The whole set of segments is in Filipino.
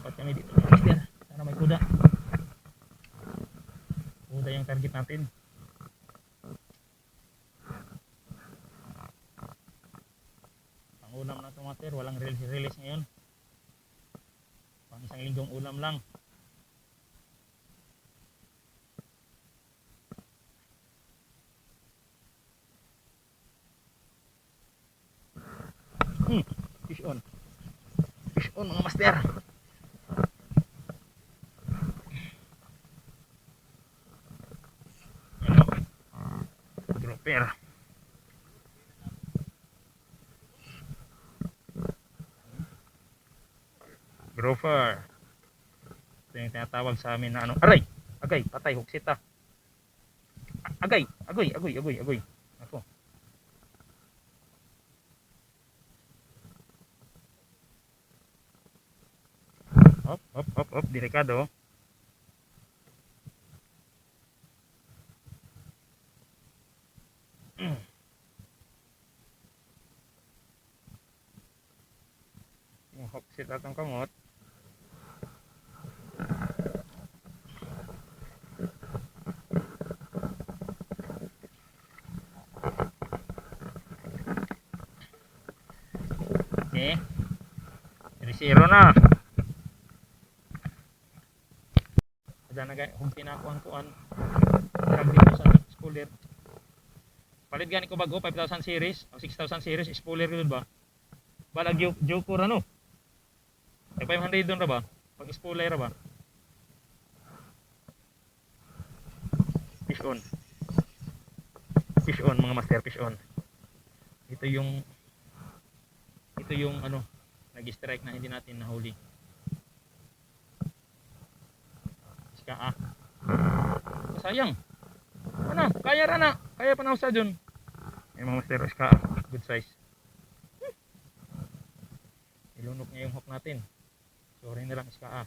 Lipat kami dito mga master. Sana may kuda. Kuda yung target natin. Ang ulam na ito master, walang release ngayon. Pang isang linggong ulam lang. Fish on. Fish on mga master. Grouper. Grouper. Ito yung tinatawag sa amin na ano. Aray! Agay! Patay! Huksita! Agay! Agoy! Agoy! Agoy! Agoy! Ako. Hop! Hop! Hop! Hop! Delikado. Yung huksita atong kamot. Okay. 3-0 na. Diyan na guys, kung tinakuan kuan. Drag dito sa spooler. Palit gani ko bago 5,000 series o 6,000 series spooler yun ba? Balag Joko ra no. Ay 500 doon ra ba? Pag spooler ra ba? Fish on. Fish on mga master, fish on. Ito yung ano, nag-strike na hindi natin nahuli. Iska sayang. Ano, kaya ra na. Kaya pa na usa dun. Ay mga master, iska good size. Ilunok niya yung hook natin. Sorry na lang iska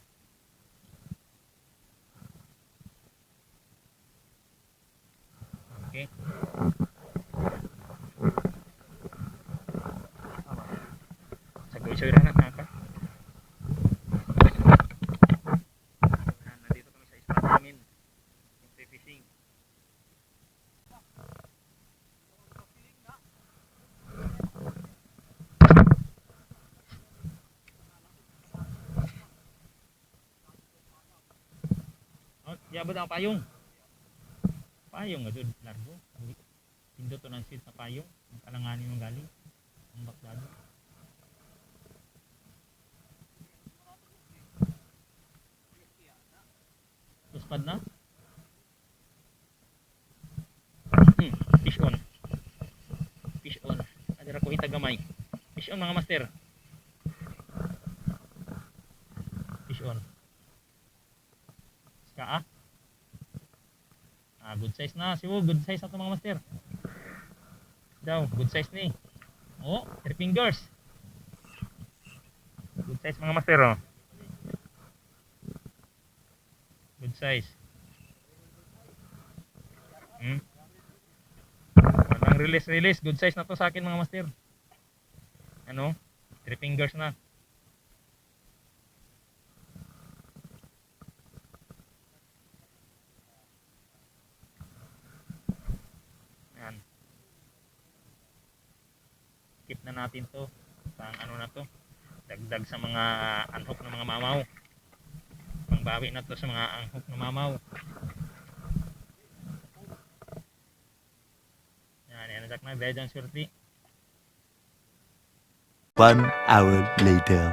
Okay. Sagoy-sagoy na ka. Nandito kami sa spot namin. Yung fishing. Yabot ang payong. Payong nga doon, largo. Pindot to ng seed sa payong. Ang kalanganin ng galing. Ang bakdado. Tuspad na. Fish on. Fish on. Adira ko itagamay. Fish on mga master. Fish on. Ska good size na. Siwo, good size ato mga master. Daw, good size ni. Oh, 3 fingers. Good size mga master oh. Good size. Walang release. Good size na to sa akin mga master. Ano? 3 fingers na. Yan. Keep na natin to. Pang ano na to. Dagdag sa mga unhook ng mga mamaw. Pangbawi na to sa mga unhook ng mamaw. Yan nadak na. Dahil dyan surti. 1 hour later.